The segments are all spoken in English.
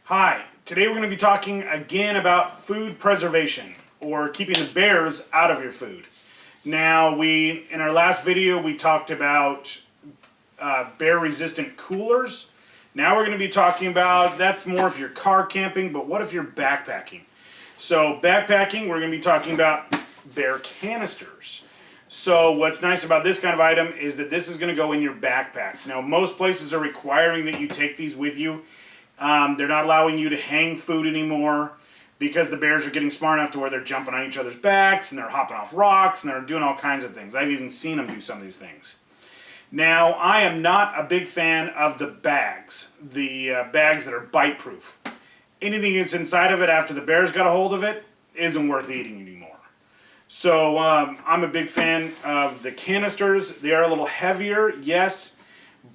Hi, today we're going to be talking again about food preservation, or keeping the bears out of your food. Now, in our last video, we talked about bear-resistant coolers. Now we're going to be talking about, that's more if you're car camping, but what if you're backpacking? So backpacking, we're going to be talking about bear canisters. So what's nice about this kind of item is that this is going to go in your backpack. Now, most places are requiring that you take these with you. They're not allowing you to hang food anymore because the bears are getting smart enough to where they're jumping on each other's backs and they're hopping off rocks and they're doing all kinds of things. I've even seen them do some of these things. Now, I am not a big fan of the bags that are bite-proof. Anything that's inside of it after the bears got a hold of it isn't worth eating anymore. So I'm a big fan of the canisters. They are a little heavier, yes,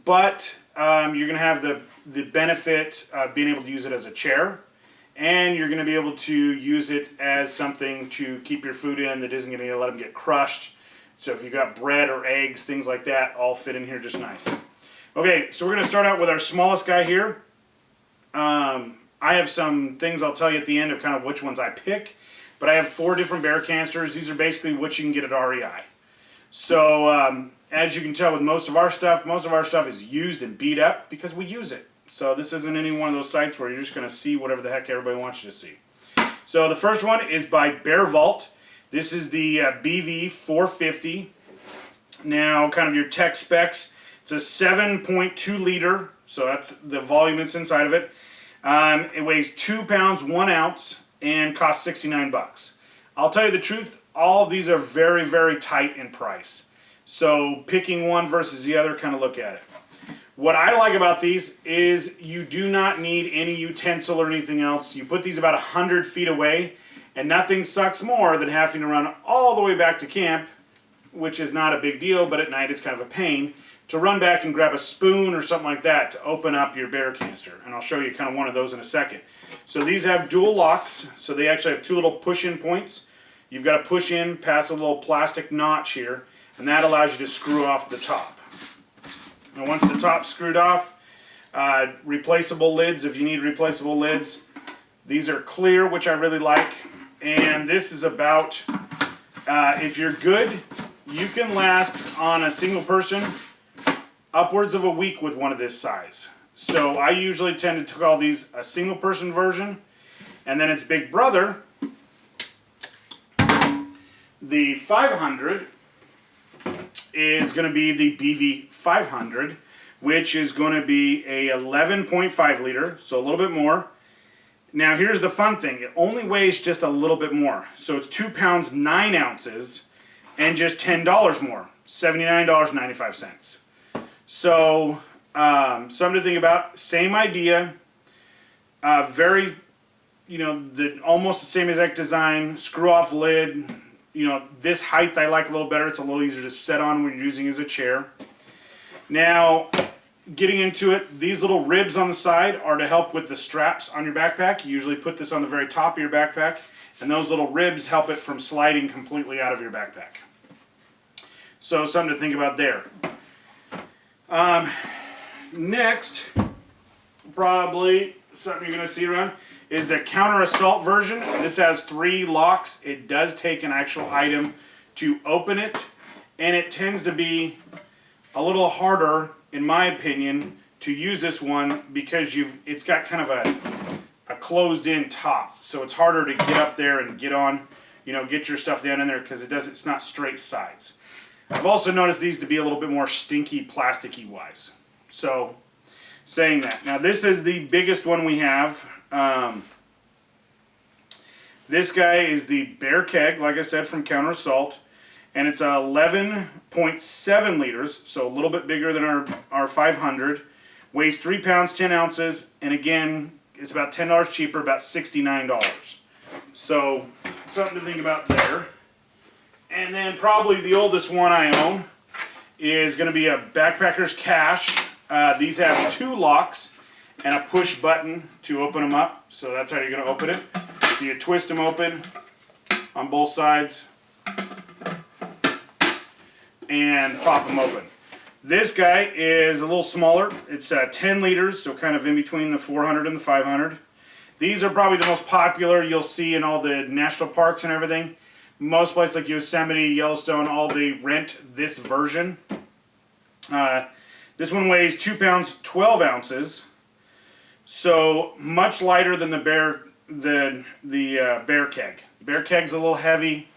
but you're going to have the benefit of being able to use it as a chair, and you're going to be able to use it as something to keep your food in that isn't going to let them get crushed. So if you've got bread or eggs, things like that, all fit in here just nice. Okay, so we're going to start out with our smallest guy here. I have some things I'll tell you at the end of kind of which ones I pick, but I have 4 different bear canisters. These are basically what you can get at REI. So as you can tell with most of our stuff is used and beat up because we use it. So this isn't any one of those sites where you're just going to see whatever the heck everybody wants you to see. So the first one is by Bear Vault. This is the BV450. Now, kind of your tech specs. It's a 7.2 liter, so that's the volume that's inside of it. It weighs 2 pounds, 1 ounce, and costs 69 bucks. I'll tell you the truth, all of these are very, very tight in price. So picking one versus the other, kind of look at it. What I like about these is you do not need any utensil or anything else. You put these about 100 feet away, and nothing sucks more than having to run all the way back to camp, which is not a big deal, but at night it's kind of a pain, to run back and grab a spoon or something like that to open up your bear canister. And I'll show you kind of one of those in a second. So these have dual locks, so they actually have 2 little push-in points. You've got to push in past a little plastic notch here, and that allows you to screw off the top. Now once the top's screwed off, replaceable lids if you need replaceable lids. These are clear, which I really like. And this is about, if you're good, you can last on a single person upwards of a week with one of this size. So I usually tend to call these a single person version. And then its big brother, the 500, is going to be the BV500, which is going to be a 11.5 liter, so a little bit more. Now here's the fun thing, it only weighs just a little bit more. So it's 2 pounds 9 ounces and just $10 more, $79.95. So something to think about, same idea, very, almost the same exact design, screw off lid. This height I like a little better. It's a little easier to set on when you're using it as a chair. Now, getting into it, these little ribs on the side are to help with the straps on your backpack. You usually put this on the very top of your backpack, and those little ribs help it from sliding completely out of your backpack. So, something to think about there. Next, probably something you're going to see around, is the counter assault version. This has 3 locks. It does take an actual item to open it, and it tends to be a little harder, in my opinion, to use this one because it's got kind of a closed-in top, so it's harder to get up there and get on, get your stuff down in there because it's not straight sides. I've also noticed these to be a little bit more stinky, plasticky wise. So, saying that. Now this is the biggest one we have. This guy is the Bear Keg, like I said, from Counter Assault, and it's 11.7 liters, so a little bit bigger than our 500. Weighs 3 pounds 10 ounces, and again, it's about $10 cheaper, about $69. So something to think about there. And then probably the oldest one I own is going to be a Backpacker's Cache. These have 2 locks and a push button to open them up. So that's how you're going to open it. So you twist them open on both sides and pop them open. This guy is a little smaller. It's 10 liters, so kind of in between the 400 and the 500. These are probably the most popular you'll see in all the national parks and everything. Most places like Yosemite, Yellowstone, all they rent this version. This one weighs 2 pounds 12 ounces, so much lighter than the bear bear keg. The bear keg's a little heavy.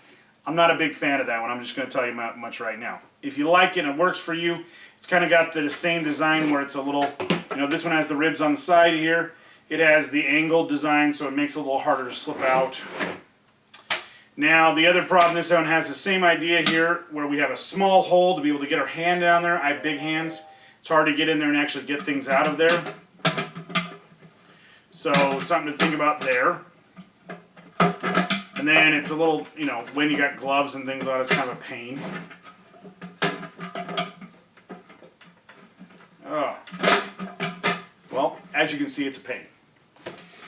I'm not a big fan of that one. I'm just going to tell you much right now. If you like it and it works for you, it's kind of got the same design where it's a little, this one has the ribs on the side here. It has the angled design, so it makes it a little harder to slip out. Now, the other problem, this one has the same idea here, where we have a small hole to be able to get our hand down there. I have big hands. It's hard to get in there and actually get things out of there. So, something to think about there. And then it's a little, when you got gloves and things on, it's kind of a pain. Oh. Well, as you can see, it's a pain.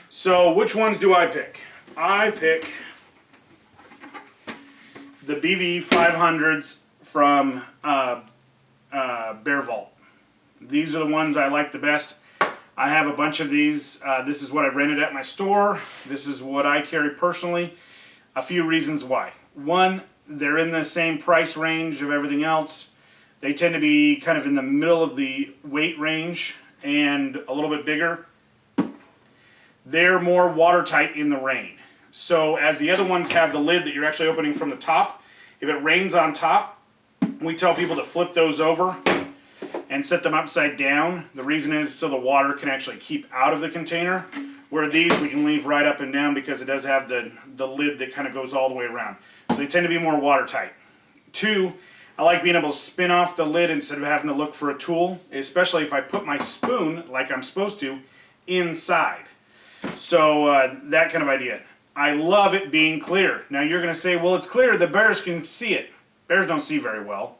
So, which ones do I pick? I pick the BV500s from Bear Vault. These are the ones I like the best. I have a bunch of these. This is what I rented at my store. This is what I carry personally. A few reasons why. One, they're in the same price range of everything else. They tend to be kind of in the middle of the weight range and a little bit bigger. They're more watertight in the rain. So as the other ones have the lid that you're actually opening from the top, if it rains on top, we tell people to flip those over and set them upside down. The reason is so the water can actually keep out of the container, where these we can leave right up and down because it does have the lid that kind of goes all the way around. So they tend to be more watertight. Two, I like being able to spin off the lid instead of having to look for a tool, especially if I put my spoon, like I'm supposed to, inside. So that kind of idea. I love it being clear. Now you're going to say, well, it's clear, the bears can see it. Bears don't see very well.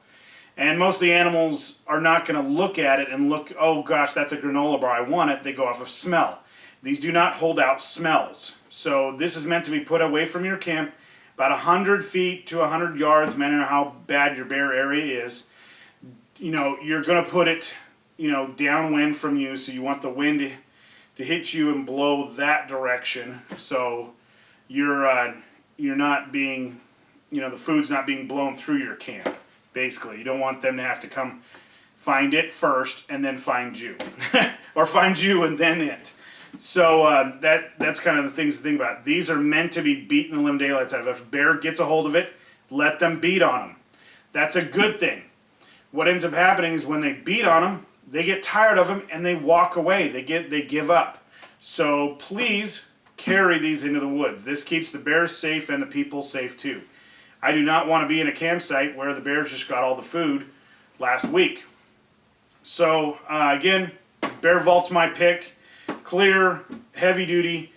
And most of the animals are not going to look at it and look, oh gosh, that's a granola bar, I want it. They go off of smell. These do not hold out smells. So this is meant to be put away from your camp, about 100 feet to 100 yards, depending on how bad your bear area is. You're going to put it, downwind from you, so you want the wind to hit you and blow that direction. So you're not being, the food's not being blown through your camp. Basically, you don't want them to have to come find it first and then find you, or find you and then it. So that's kind of the things to think about. These are meant to be beaten the living daylights out of. If a bear gets a hold of it, let them beat on them. That's a good thing. What ends up happening is when they beat on them, they get tired of them and they walk away. They give up. So please carry these into the woods. This keeps the bears safe and the people safe too. I do not want to be in a campsite where the bears just got all the food last week. So again, Bear Vault's my pick. Clear, heavy duty,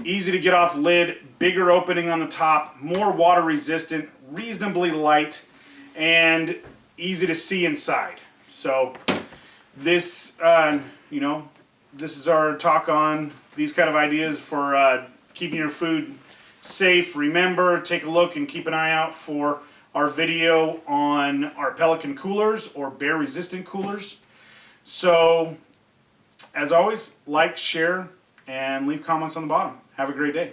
easy to get off lid, bigger opening on the top, more water resistant, reasonably light, and easy to see inside. So this, this is our talk on these kind of ideas for keeping your food safe. Remember, take a look and keep an eye out for our video on our Pelican coolers or bear resistant coolers. So as always, like, share, and leave comments on the bottom. Have a great day.